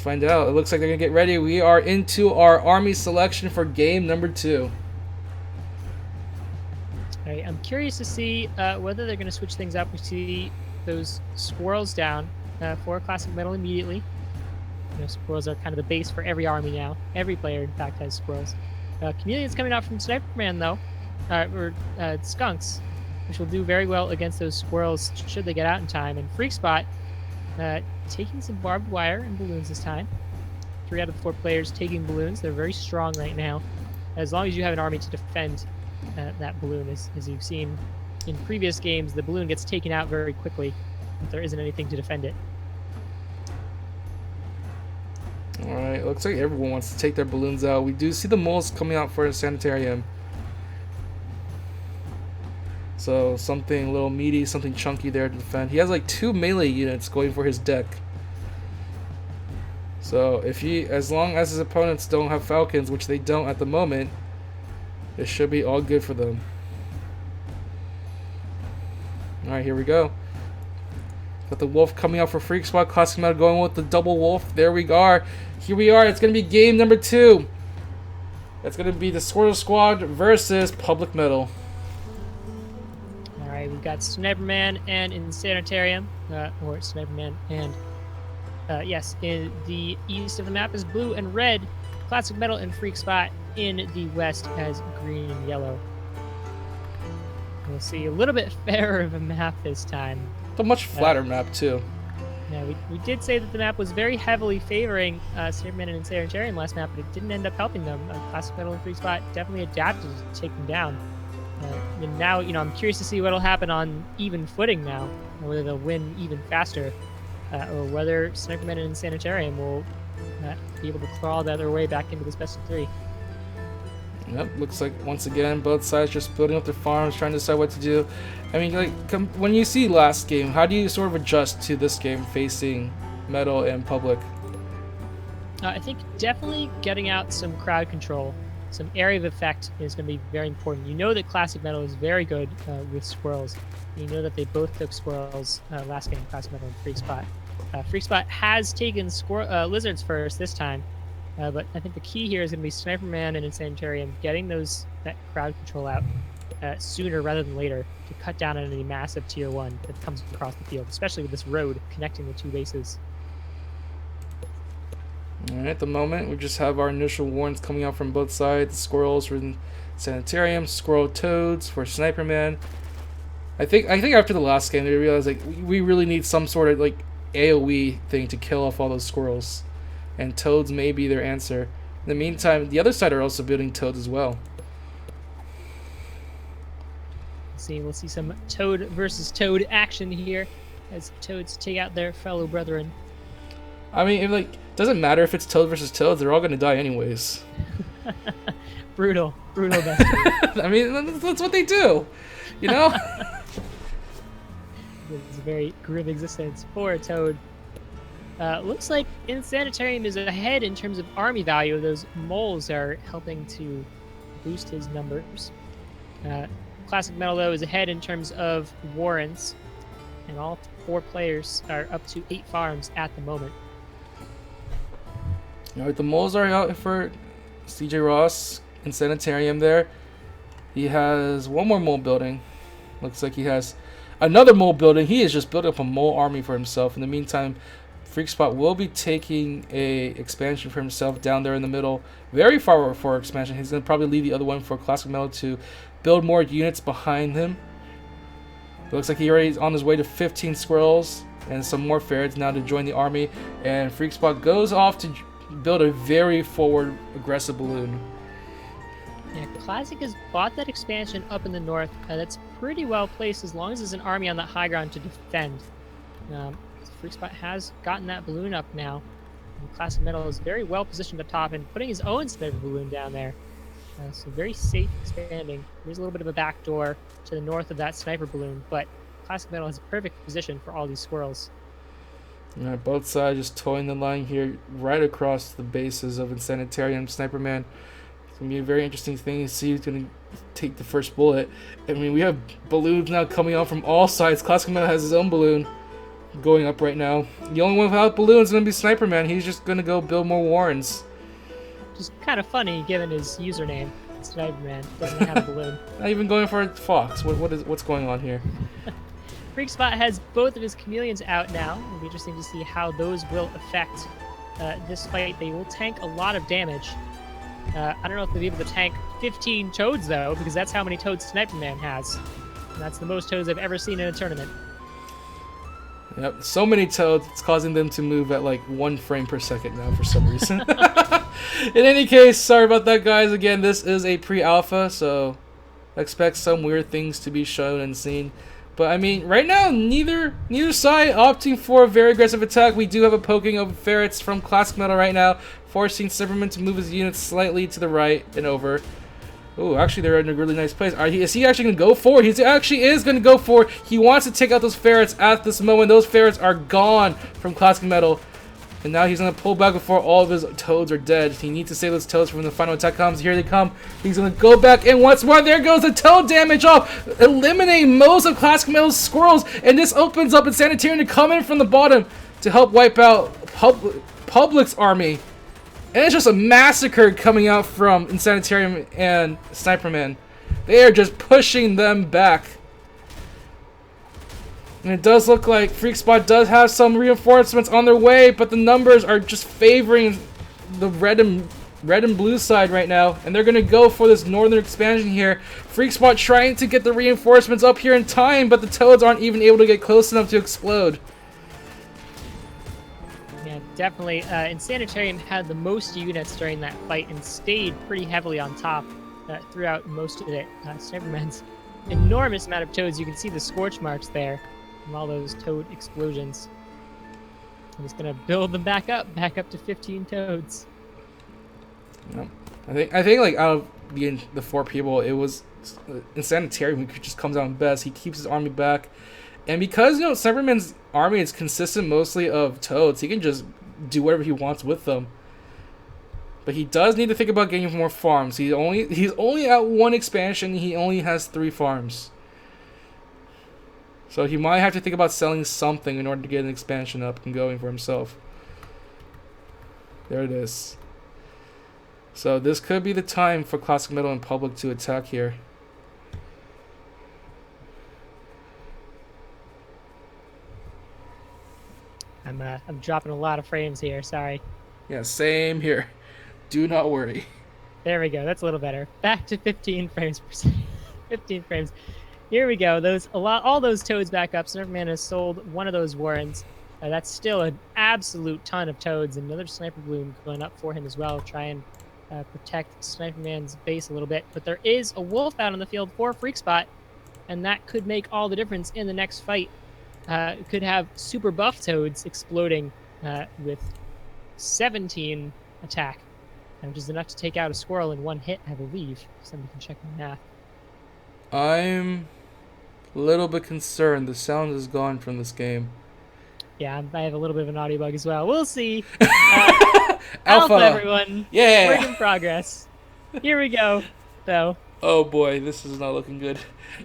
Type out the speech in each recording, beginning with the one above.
find out. It looks like they're going to get ready. We are into our army selection for game number 2. All right, I'm curious to see whether they're going to switch things up. We see those squirrels down for classic metal immediately. You know, squirrels are kind of the base for every army now. Every player, in fact, has squirrels. Chameleon's coming out from Sniperman, though, or Skunks, which will do very well against those squirrels should they get out in time. And Freak Spot taking some barbed wire and balloons this time. 3 out of the 4 players taking balloons. They're very strong right now. As long as you have an army to defend that balloon, as you've seen in previous games, the balloon gets taken out very quickly if there isn't anything to defend it. Alright, looks like everyone wants to take their balloons out. We do see the moles coming out for a sanitarium. So something a little meaty, something chunky there to defend. He has like 2 melee units going for his deck. So as long as his opponents don't have falcons, which they don't at the moment, it should be all good for them. Alright, here we go. Got the wolf coming out for Freak Spot. Classic Metal going with the double wolf. There we are. Here we are. It's going to be game number 2. It's going to be the Squirtle Squad versus Public Metal. Alright, we've got Sniperman and Insanitarium, or Sniperman and, yes, in the east of the map is blue and red. Classic Metal and Freak Spot in the west has green and yellow. We'll see a little bit fairer of a map this time. It's a much flatter map, too. Yeah, we did say that the map was very heavily favoring Sniperman and Insanitarium last map, but it didn't end up helping them. Classic Metal and Freak Spot definitely adapted to take them down. And now, you know, I'm curious to see what'll happen on even footing now, or whether they'll win even faster, or whether Sniperman and Sanitarium will be able to crawl their way back into this best of 3. Yep, looks like once again both sides just building up their farms, trying to decide what to do. I mean, like when you see last game, how do you sort of adjust to this game facing Metal and Public? I think definitely getting out some crowd control. Some area of effect is going to be very important. You know that Classic Metal is very good with squirrels. You know that they both took squirrels last game, Classic Metal and Freak Spot. Freak Spot has taken lizards first this time, but I think the key here is going to be Sniperman and Insanitarium getting that crowd control out sooner rather than later to cut down on any massive tier 1 that comes across the field, especially with this road connecting the 2 bases. Alright, at the moment, we just have our initial warns coming out from both sides. The squirrels for Sanitarium, squirrel toads for Sniperman. I think after the last game, they realized like we really need some sort of like AoE thing to kill off all those squirrels, and toads may be their answer. In the meantime, the other side are also building toads as well. We'll see some toad versus toad action here as toads take out their fellow brethren. I mean, it doesn't matter if it's toad versus toads; they're all going to die anyways. brutal best. I mean, that's what they do, you know. It's a very grim existence for a toad. Looks like Insanitarium is ahead in terms of army value. Those moles are helping to boost his numbers. Classic Metal, though, is ahead in terms of warrants, and all 4 players are up to 8 farms at the moment. Alright, the moles are out for CJ Ross and Sanitarium there. He has 1 more mole building. Looks like he has another mole building. He is just building up a mole army for himself. In the meantime, Freak Spot will be taking a expansion for himself down there in the middle. Very far for expansion. He's going to probably leave the other one for Classic Metal to build more units behind him. It looks like he already is on his way to 15 squirrels and some more ferrets now to join the army. And Freak Spot goes off to build a very forward aggressive balloon. Yeah, Classic has bought that expansion up in the north. That's pretty well placed as long as there's an army on that high ground to defend. Freak Spot has gotten that balloon up now. And Classic Metal is very well positioned at top and putting his own sniper balloon down there. So very safe expanding. There's a little bit of a back door to the north of that sniper balloon, but Classic Metal has a perfect position for all these squirrels. Alright, both sides just towing the line here right across the bases of Insanitarium, Sniperman. It's going to be a very interesting thing to see who's going to take the first bullet. I mean, we have balloons now coming out from all sides. Classic Metal has his own balloon. going up right now. The only one without balloons is going to be Sniper Man. He's just going to go build more Warrens. Just kind of funny given his username. Sniper Man doesn't have a balloon. Not even going for a Fox. What's going on here? Freakspot has both of his chameleons out now. It'll be interesting to see how those will affect this fight. They will tank a lot of damage. I don't know if they'll be able to tank 15 toads, though, because that's how many toads Sniper Man has. And that's the most toads I've ever seen in a tournament. Yep, so many toads, it's causing them to move at like 1 frame per second now for some reason. In any case, sorry about that, guys. Again, this is a pre-alpha, so expect some weird things to be shown and seen. But I mean, right now, neither side opting for a very aggressive attack. We do have a poking of ferrets from Classic Metal right now, forcing Superman to move his units slightly to the right and over. Oh, actually, they're in a really nice place. Is he actually going to go for it? He actually is going to go for it. He wants to take out those ferrets at this moment. Those ferrets are gone from Classic Metal. And now he's going to pull back before all of his toads are dead. He needs to save those toads from when the final attack comes. Here they come. He's going to go back in once more. There goes the toad damage off, eliminating most of Classic Metal's squirrels. And this opens up Insanitarium to come in from the bottom to help wipe out Public's army. And it's just a massacre coming out from Insanitarium and Sniper Man. They are just pushing them back. And it does look like Freakspot does have some reinforcements on their way, but the numbers are just favoring the red and blue side right now. And they're going to go for this northern expansion here. Freakspot trying to get the reinforcements up here in time, but the toads aren't even able to get close enough to explode. Yeah, definitely. Insanitarium had the most units during that fight and stayed pretty heavily on top throughout most of it. Sniperman's enormous amount of toads. You can see the scorch marks there from all those toad explosions. I'm just gonna build them back up to 15 toads. Yep. I think like out of the 4 people, it was Insanitarium who just comes out best. He keeps his army back. And because, you know, Cyberman's army is consistent mostly of toads, he can just do whatever he wants with them. But he does need to think about getting more farms. He's only at 1 expansion. He only has 3 farms. So he might have to think about selling something in order to get an expansion up and going for himself. There it is. So this could be the time for Classic Metal and Public to attack here. I'm dropping a lot of frames here. Sorry. Yeah, same here. Do not worry. There we go. That's a little better. Back to 15 frames per second. 15 frames. Here we go. All those toads back up. Sniperman has sold one of those warrens. That's still an absolute ton of toads. Another sniper bloom going up for him as well. Try and protect Sniperman's base a little bit. But there is a wolf out on the field for Freakspot, and that could make all the difference in the next fight. Could have super buff toads exploding with 17 attack, which is enough to take out a squirrel in 1 hit, I believe. Somebody can check my math. I'm a little bit concerned. The sound is gone from this game. Yeah, I have a little bit of an audio bug as well. We'll see. Alpha, everyone. Yeah. Work in progress. Here we go, though. Oh boy, this is not looking good.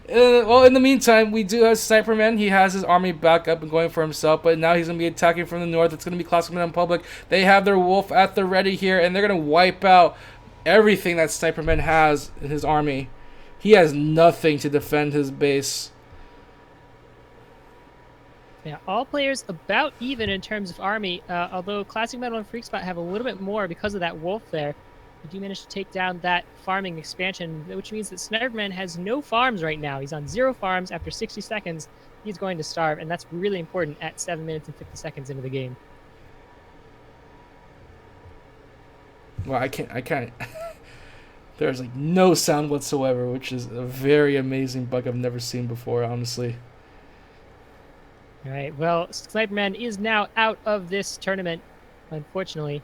Well, in the meantime, we do have Sniperman. He has his army back up and going for himself, but now he's going to be attacking from the north. It's going to be Classic Metal and Public. They have their wolf at the ready here, and they're going to wipe out everything that Sniperman has in his army. He has nothing to defend his base. Yeah, all players about even in terms of army, although Classic Metal and Freakspot have a little bit more because of that wolf there. We do manage to take down that farming expansion, which means that Sniperman has no farms right now. He's on 0 farms after 60 seconds. He's going to starve, and that's really important at 7 minutes and 50 seconds into the game. Well, I can't. There's like no sound whatsoever, which is a very amazing bug I've never seen before, honestly. All right, well, Sniperman is now out of this tournament, unfortunately.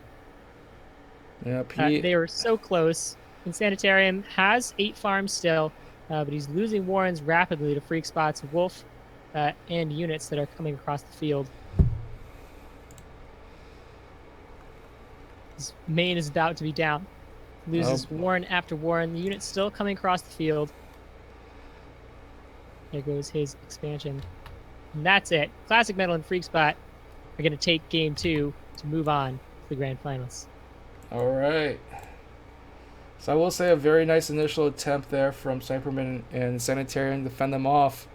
Yep, they were so close. Insanitarium has 8 farms still, but he's losing warrens rapidly to Freakspot's wolf and units that are coming across the field. His main is about to be down. Loses warren after warren. The unit's still coming across the field. There goes his expansion. And that's it. Classic Metal and Freak Spot are going to take game 2 to move on to the grand finals. All right. So I will say a very nice initial attempt there from Cyberman and Sanitarium to fend them off.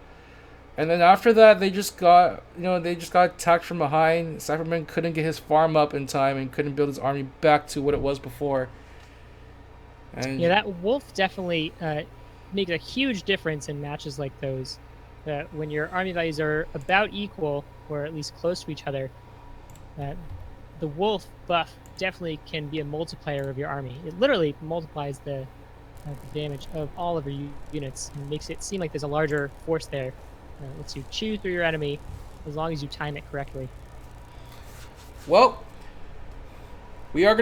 And then after that, they just got attacked from behind. Cyberman couldn't get his farm up in time and couldn't build his army back to what it was before. And yeah, that wolf definitely makes a huge difference in matches like those. When your army values are about equal, or at least close to each other, the wolf buff definitely can be a multiplier of your army. It literally multiplies the damage of all of your units and makes it seem like there's a larger force there. Lets you chew through your enemy as long as you time it correctly. well, we are going